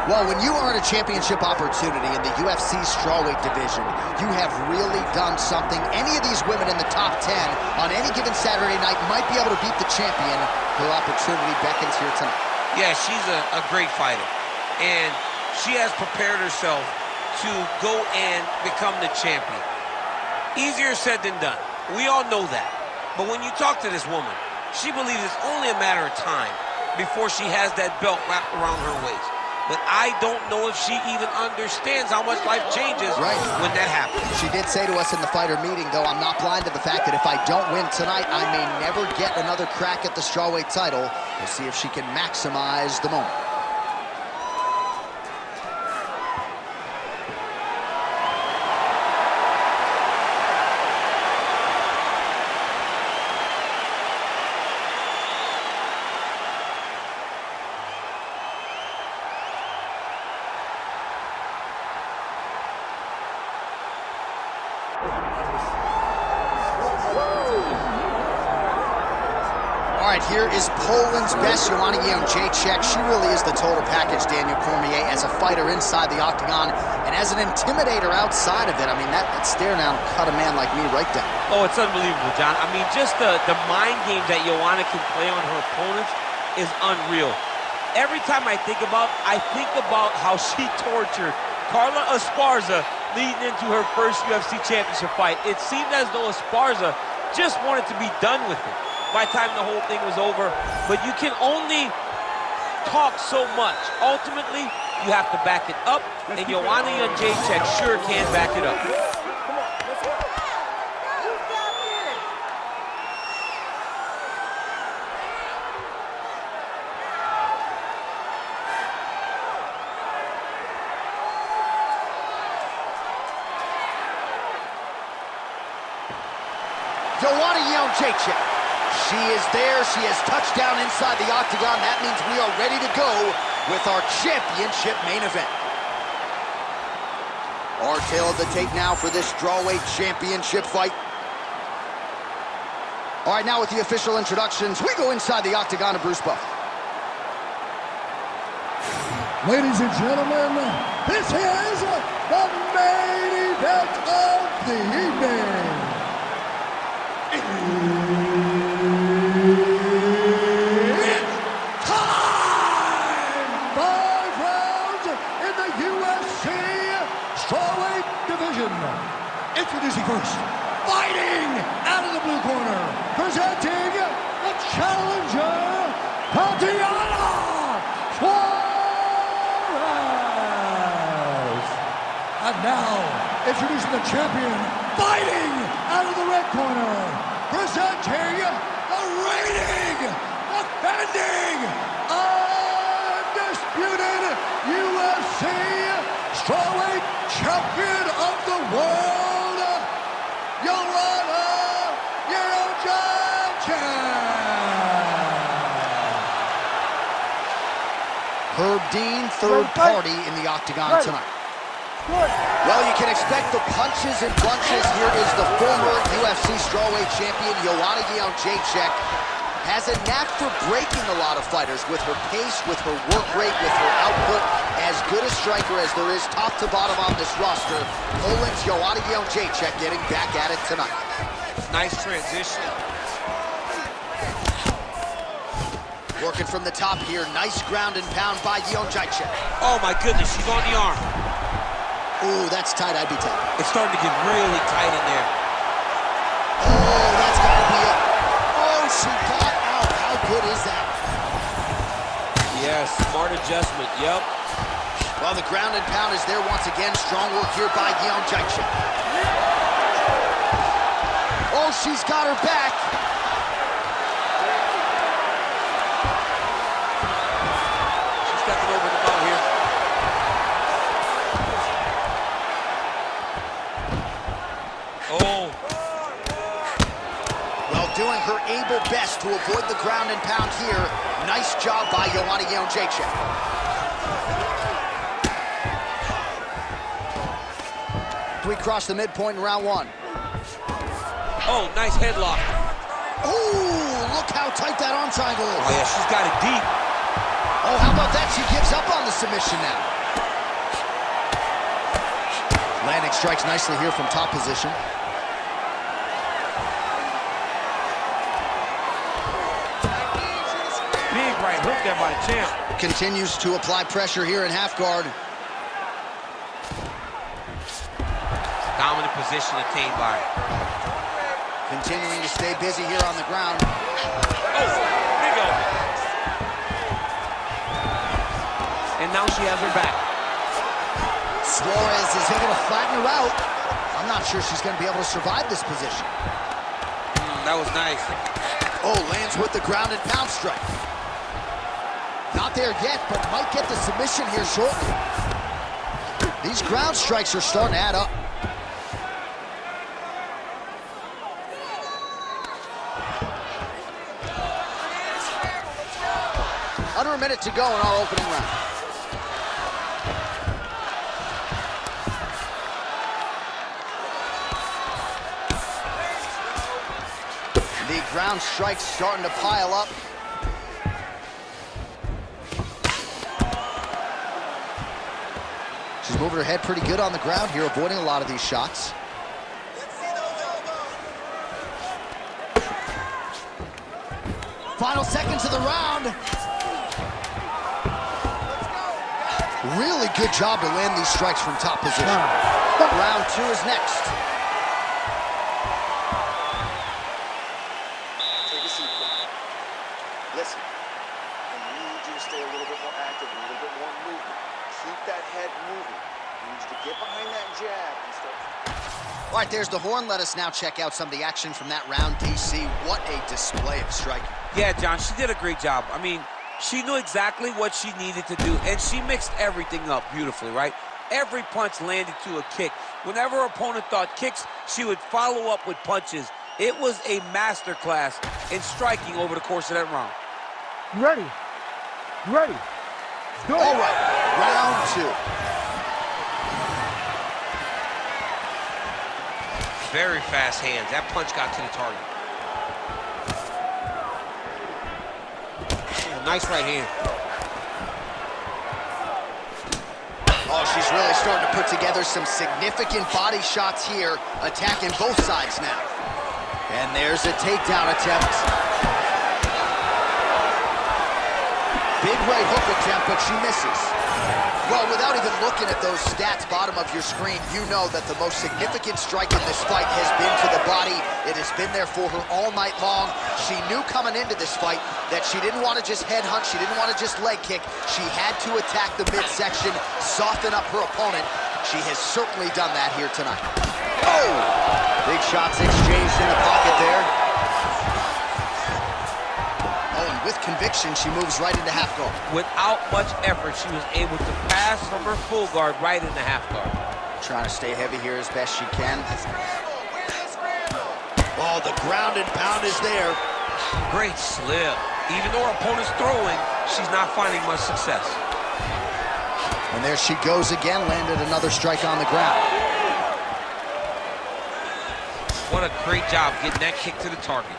Well, when you earn a championship opportunity in the UFC strawweight division, you have really done something. Any of these women in the top 10 on any given Saturday night might be able to beat the champion. Her opportunity beckons here tonight. Yeah, she's a great fighter. And she has prepared herself to go and become the champion. Easier said than done. We all know that. But when you talk to this woman, she believes it's only a matter of time before she has that belt wrapped around her waist. But I don't know if she even understands how much life changes when that happens. She did say to us in the fighter meeting, though, I'm not blind to the fact that if I don't win tonight, I may never get another crack at the strawweight title. We'll see if she can maximize the moment. All right, here is Poland's best, Joanna Jedrzejczyk. She really is the total package, Daniel Cormier, as a fighter inside the octagon and as an intimidator outside of it. I mean, that stare down cut a man like me right down. Oh, it's unbelievable, John. I mean, just the mind games that Joanna can play on her opponents is unreal. Every time I think about how she tortured Carla Esparza leading into her first UFC championship fight. It seemed as though Esparza just wanted to be done with it by the time the whole thing was over. But you can only talk so much. Ultimately, you have to back it up, and Joanna Jedrzejczyk sure can back it up. Joanna Jedrzejczyk. She is there. She has touched down inside the octagon. That means we are ready to go with our championship main event. Our tail of the tape now for this strawweight championship fight. All right, now with the official introductions, we go inside the octagon of Bruce Buffer. Ladies and gentlemen, this is the main event of the evening. Introducing first, fighting out of the blue corner, presenting the challenger, Tatiana Suarez. And now, introducing the champion, fighting out of the red corner, presenting the reigning, defending, undisputed UFC strawweight champion of the world, Joanna Jedrzejczyk. Herb Dean, third party in the octagon tonight. Well, you can expect the punches and bunches. Here is the former UFC strawweight champion, Joanna Jedrzejczyk. Has a knack for breaking a lot of fighters with her pace, with her work rate, with her output. As good a striker as there is top to bottom on this roster. Poland's Joanna Jedrzejczyk getting back at it tonight. Nice transition. Working from the top here. Nice ground and pound by Jedrzejczyk. Oh my goodness, she's on the arm. Ooh, that's tight. I'd be tight. It's starting to get really tight in there. Oh, that's got to be it. Oh, she got out. How good is that? Yeah, smart adjustment. Yep. Well, the ground and pound is there once again. Strong work here by Jedrzejczyk. Oh, she's got her back. She's stepping over the ball here. Oh. Well, doing her able best to avoid the ground and pound here. Nice job by Joanna Jedrzejczyk. We cross the midpoint in round one. Oh, nice headlock. Oh, look how tight that arm triangle is. Oh, yeah, she's got it deep. Oh, how about that? She gives up on the submission now. Landing strikes nicely here from top position. Big right hook there by the champ. Continues to apply pressure here in half guard. Dominant position attained by it. Continuing to stay busy here on the ground. Oh, big elbow. And now she has her back. Suarez is able to flatten her out. I'm not sure she's going to be able to survive this position. That was nice. Oh, lands with the ground and pound strike. Not there yet, but might get the submission here shortly. These ground strikes are starting to add up. Under a minute to go in our opening round. The ground strikes starting to pile up. She's moving her head pretty good on the ground here, avoiding a lot of these shots. Final seconds of the round. Really good job to land these strikes from top position. Round 2 is next. Take a seat. Listen, I need you to stay a little bit more active, a little bit more movement. Keep that head moving. I need you to get behind that jab and start. All right, there's the horn. Let us now check out some of the action from that round, DC. What a display of striking. Yeah, John, she did a great job. I mean, she knew exactly what she needed to do, and she mixed everything up beautifully, right? Every punch landed to a kick. Whenever her opponent thought kicks, she would follow up with punches. It was a masterclass in striking over the course of that round. Ready. Ready. Go. All right, round 2. Very fast hands. That punch got to the target. Nice right hand. Oh, she's really starting to put together some significant body shots here, attacking both sides now. And there's a takedown attempt. Big right hook attempt, but she misses. Well, without even looking at those stats bottom of your screen, you know that the most significant strike in this fight has been to the body. It has been there for her all night long. She knew coming into this fight that she didn't want to just headhunt, she didn't want to just leg kick. She had to attack the midsection, soften up her opponent. She has certainly done that here tonight. Oh! Big shots exchanged in the pocket there. Oh, and with conviction, she moves right into half guard. Without much effort, she was able to pass from her full guard right into half guard. Trying to stay heavy here as best she can. Oh, the ground and pound is there. Great slip. Even though her opponent's throwing, she's not finding much success. And there she goes again, landed another strike on the ground. What a great job getting that kick to the target.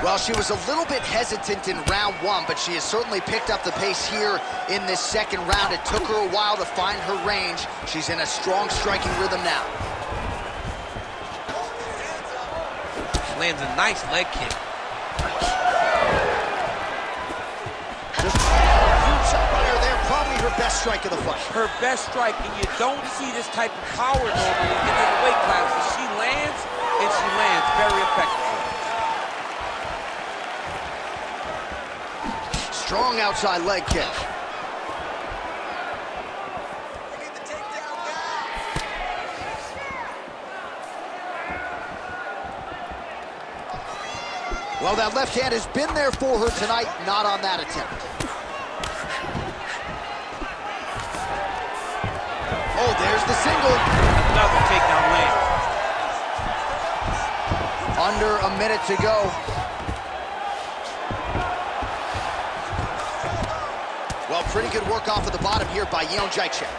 Well, she was a little bit hesitant in round 1, but she has certainly picked up the pace here in this second round. It took her a while to find her range. She's in a strong striking rhythm now. Lands a nice leg kick. Just huge shot by her there, probably her best strike of the fight. Her best strike, and you don't see this type of power normally in the weight classes. She lands, and she lands very effectively. Strong outside leg kick. Well, that left hand has been there for her tonight, not on that attempt. Oh, there's the single. Another takedown lands. Under a minute to go. Well, pretty good work off of the bottom here by Joanna Jedrzejczyk.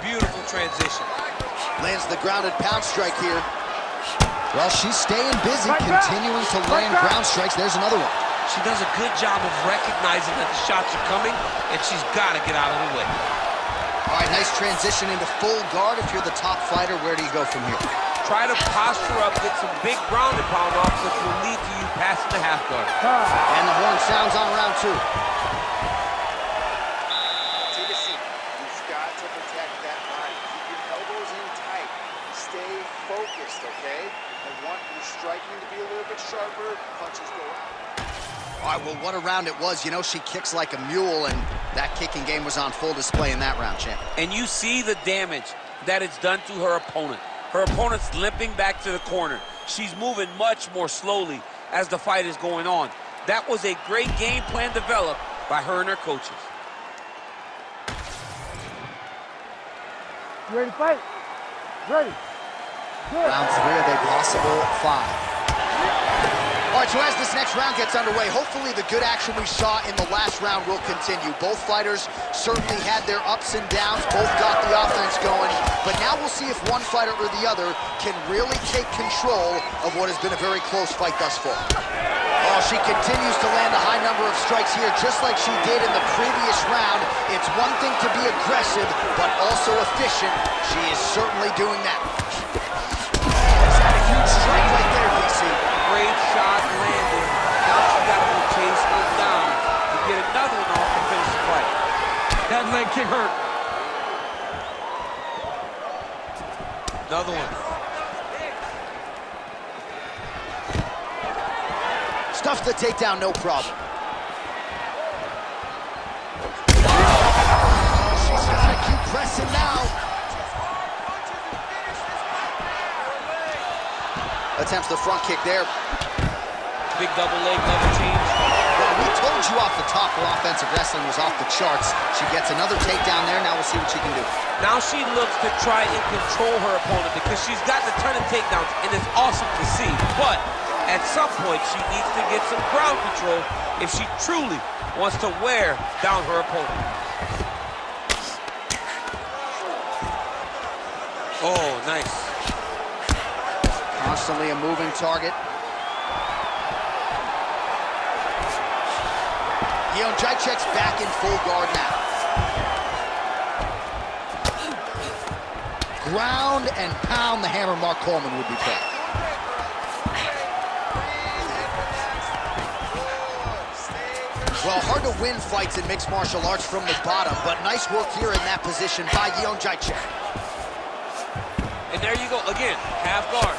Beautiful transition. Lands the grounded pound strike here. Well, she's staying busy, continuing to land ground strikes. There's another one. She does a good job of recognizing that the shots are coming, and she's got to get out of the way. All right, nice transition into full guard. If you're the top fighter, where do you go from here? Try to posture up, get some big ground and pound off, which will lead to you passing the half guard. And the horn sounds on round 2. Take a seat. You've got to protect that body. Keep your elbows in tight. Stay focused, okay? I want your striking to be a little bit sharper. Punches go out. All right, well, what a round it was. You know, she kicks like a mule, and that kicking game was on full display in that round, champ. And you see the damage that it's done to her opponent. Her opponent's limping back to the corner. She's moving much more slowly as the fight is going on. That was a great game plan developed by her and her coaches. You ready to fight? Ready. Good. Round 3 of a possible 5. All right, so as this next round gets underway, hopefully the good action we saw in the last round will continue. Both fighters certainly had their ups and downs, both got the offense going, but now we'll see if one fighter or the other can really take control of what has been a very close fight thus far. Oh, she continues to land a high number of strikes here, just like she did in the previous round. It's one thing to be aggressive, but also efficient. She is certainly doing that. Is that a huge strike right there, DC? Great shot landed. Now she's got to go chase her down to get another one off to finish the fight. That leg kick hurt. Another one. Stuffs the takedown, no problem. She's got to keep pressing now. Attempts the front kick there. Big double leg, level change. Well, we told you off the top her offensive wrestling was off the charts. She gets another takedown there. Now we'll see what she can do. Now she looks to try and control her opponent because she's got a ton of takedowns, and it's awesome to see. But at some point, she needs to get some ground control if she truly wants to wear down her opponent. Oh, nice. Constantly a moving target. Jedrzejczyk's back in full guard now. Ground and pound the hammer, Mark Coleman would be proud. Well, hard to win fights in mixed martial arts from the bottom, but nice work here in that position by Jedrzejczyk. And there you go, again, half guard.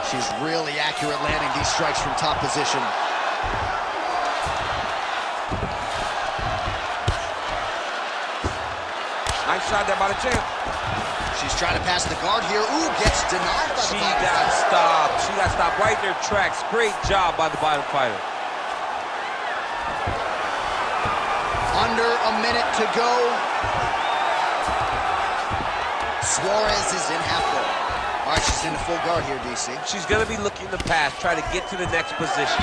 She's really accurate landing these strikes from top position. Nice shot there by the champ. She's trying to pass the guard here. Ooh, gets denied by the She bottom got fighter. stopped. She got stopped right in her tracks. Great job by the bottom fighter. Under a minute to go. Suarez is in half guard. All right, she's in the full guard here, DC. She's going to be looking to pass, try to get to the next position.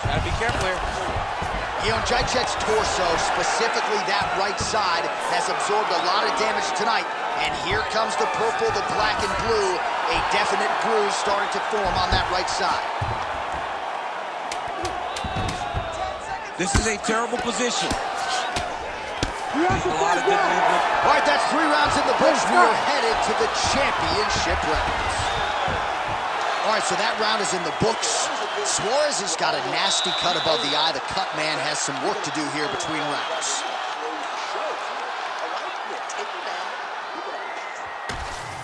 Got to be careful here. Jedrzejczyk's torso, specifically that right side, has absorbed a lot of damage tonight. And here comes the purple, the black and blue. A definite bruise starting to form on that right side. This is a terrible position. You have to A lot of good movement. All right, that's 3 rounds in the books. We are headed to the championship rounds. All right, so that round is in the books. Suarez has got a nasty cut above the eye. The cut man has some work to do here between rounds.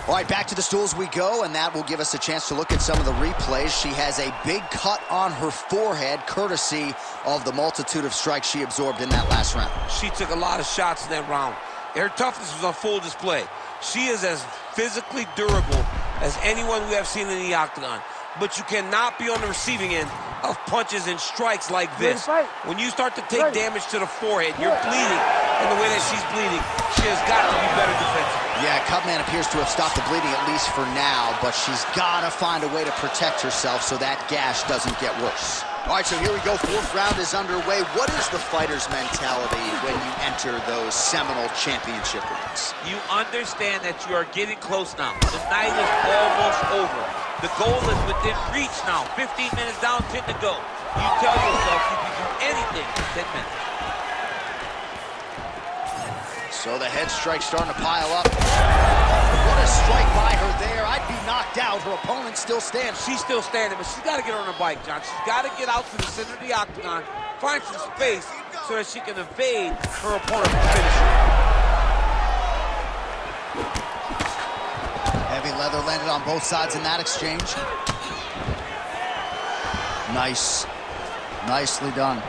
All right, back to the stools we go, and that will give us a chance to look at some of the replays. She has a big cut on her forehead, courtesy of the multitude of strikes she absorbed in that last round. She took a lot of shots in that round. Her toughness was on full display. She is as physically durable as anyone we have seen in the octagon. But you cannot be on the receiving end of punches and strikes like this. When you start to take damage to the forehead, you're bleeding in the way that she's bleeding. She has got to be better defensively. Yeah, Cutman appears to have stopped the bleeding, at least for now, but she's got to find a way to protect herself so that gash doesn't get worse. All right, so here we go. Fourth round is underway. What is the fighter's mentality when you enter those seminal championship rounds? You understand that you are getting close now. The night is almost over. The goal is within reach now. 15 minutes down, 10 to go. You tell yourself you can do anything in 10 minutes. So the head strike starting to pile up. What a strike by her there. I'd be knocked out. Her opponent still stands. She's still standing, but she's got to get on her bike, John. She's got to get out to the center of the octagon, find some space so that she can evade her opponent from finishing. Heavy leather landed on both sides in that exchange. Nice. Nicely done.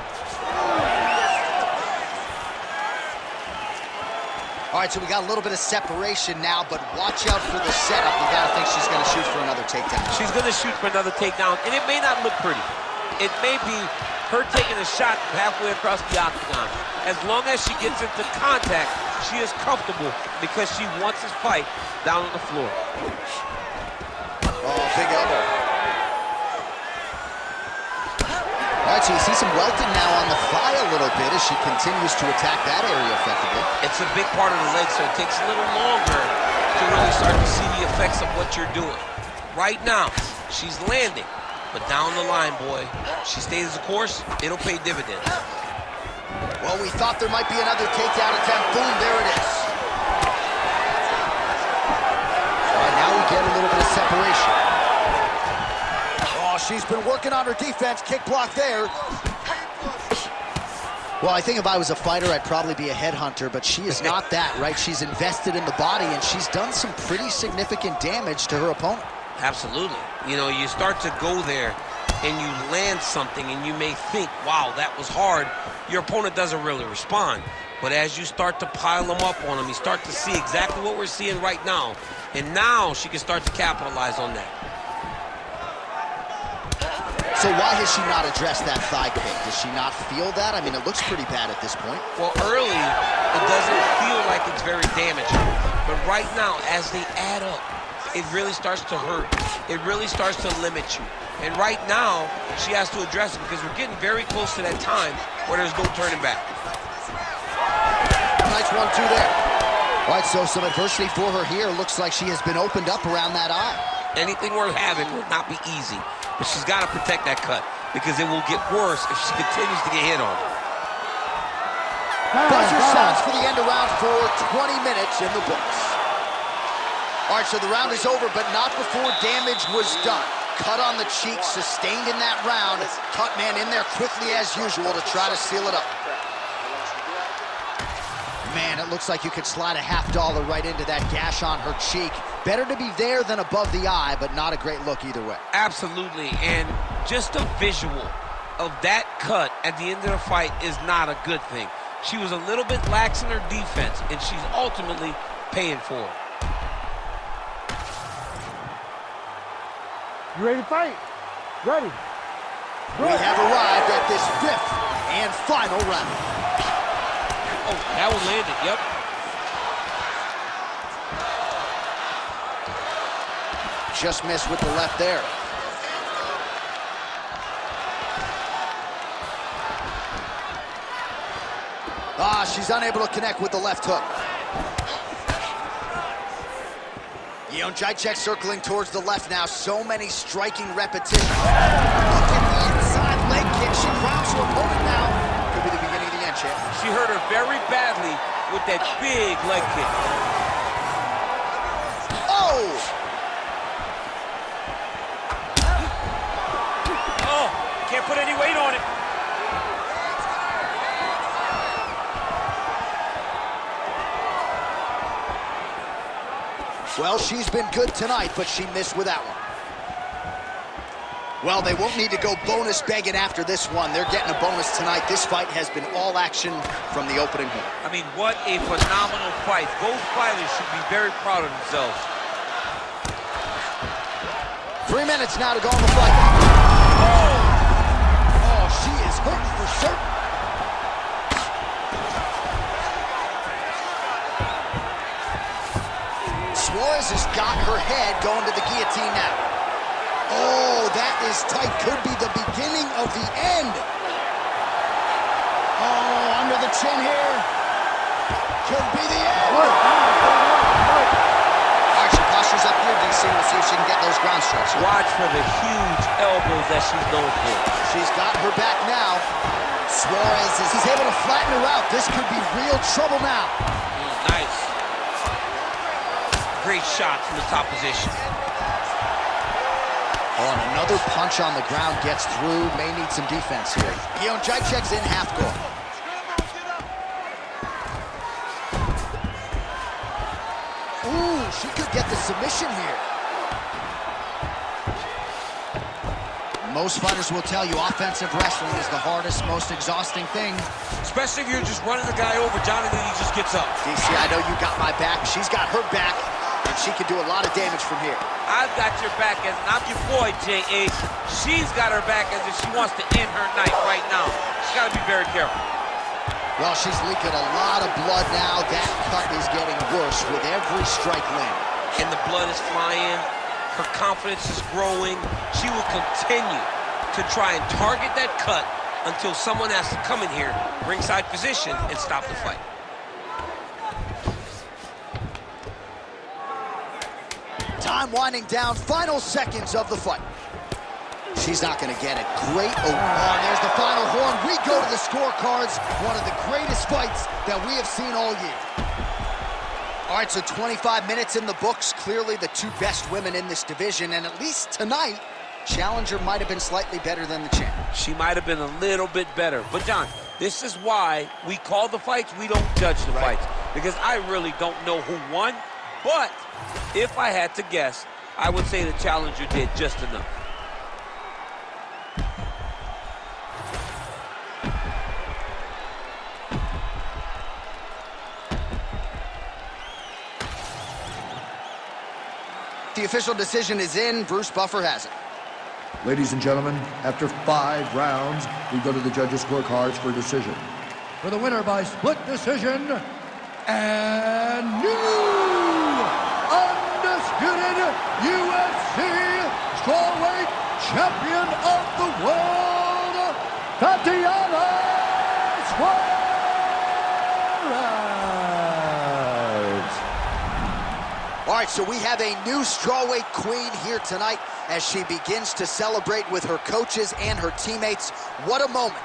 All right, so we got a little bit of separation now, but watch out for the setup. You gotta think she's gonna shoot for another takedown. She's gonna shoot for another takedown, and it may not look pretty. It may be her taking a shot halfway across the octagon. As long as she gets into contact, she is comfortable because she wants this fight down on the floor. Oh, big elbow. All right, so you see some welting now on the thigh a little bit as she continues to attack that area effectively. It's a big part of the leg, so it takes a little longer to really start to see the effects of what you're doing. Right now, she's landing, but down the line, boy, she stays the course, it'll pay dividends. Well, we thought there might be another takedown attempt. Boom, there it is. All right, now we get a little bit of separation. Oh, she's been working on her defense. Kick block there. Well, I think if I was a fighter, I'd probably be a headhunter, but she is not that, right? She's invested in the body, and she's done some pretty significant damage to her opponent. Absolutely. You know, you start to go there, and you land something, and you may think, wow, that was hard. Your opponent doesn't really respond. But as you start to pile them up on him, you start to see exactly what we're seeing right now. And now she can start to capitalize on that. So why has she not addressed that thigh kick? Does she not feel that? I mean, it looks pretty bad at this point. Well, early, it doesn't feel like it's very damaging. But right now, as they add up, it really starts to hurt. It really starts to limit you. And right now, she has to address it because we're getting very close to that time where there's no turning back. Nice 1-2 there. All right, so some adversity for her here. Looks like she has been opened up around that eye. Anything worth having will not be easy. But she's got to protect that cut because it will get worse if she continues to get hit on. Buzzer sounds for the end of round 4, 20 minutes in the books. All right, so the round is over, but not before damage was done. Cut on the cheek, sustained in that round. Cut man in there quickly as usual to try to seal it up. Man, it looks like you could slide a $50 right into that gash on her cheek. Better to be there than above the eye, but not a great look either way. Absolutely, and just a visual of that cut at the end of the fight is not a good thing. She was a little bit lax in her defense, and she's ultimately paying for it. You ready to fight? Ready. We have arrived at this 5th and final round. Oh, that one landed, yep. Just missed with the left there. Ah, she's unable to connect with the left hook. Joanna Jedrzejczyk circling towards the left now. So many striking repetitions. Look at the inside leg kick. She crowns her opponent now. Could be the beginning of the end, champ. She hurt her very badly with that big leg kick. Oh! Oh, can't put any weight on it. Well, she's been good tonight, but she missed with that one. Well, they won't need to go bonus begging after this one. They're getting a bonus tonight. This fight has been all action from the opening horn. I mean, what a phenomenal fight. Both fighters should be very proud of themselves. 3 minutes now to go on the fight. Oh, she is hurt for certain. Suarez has got her head going to the guillotine now. Oh, that is tight. Could be the beginning of the end. Oh, under the chin here. Could be the end. All right, she postures up here, DC. We'll see if she can get those ground strikes. Watch for the huge elbows that she's known for. She's got her back now. Suarez he's able to flatten her out. This could be real trouble now. Nice. Great shot from the top position. Oh, and another punch on the ground gets through. May need some defense here. Jedrzejczyk's in half guard. Ooh, she could get the submission here. Most fighters will tell you offensive wrestling is the hardest, most exhausting thing. Especially if you're just running the guy over, John, and then he just gets up. DC, I know you got my back. She's got her back, and she can do a lot of damage from here. I've got your back as I'm your boy, J.A. She's got her back as if she wants to end her night right now. She's got to be very careful. Well, she's leaking a lot of blood now. That cut is getting worse with every strike landed. And the blood is flying. Her confidence is growing. She will continue to try and target that cut until someone has to come in here, ringside position, and stop the fight. Time winding down, final seconds of the fight. She's not going to get it. Great. Oh, and there's the final horn. We go to the scorecards. One of the greatest fights that we have seen all year. All right, so 25 minutes in the books. Clearly the two best women in this division, and at least tonight, challenger might have been slightly better than the champ. She might have been a little bit better. But, John, this is why we call the fights. We don't judge the fights. Because I really don't know who won. But if I had to guess, I would say the challenger did just enough. The official decision is in. Bruce Buffer has it. Ladies and gentlemen, after 5 rounds, we go to the judges' scorecards for decision. For the winner by split decision, and new undisputed UFC strawweight champion of the world, Tatiana Suarez. All right, so we have a new strawweight queen here tonight as she begins to celebrate with her coaches and her teammates. What a moment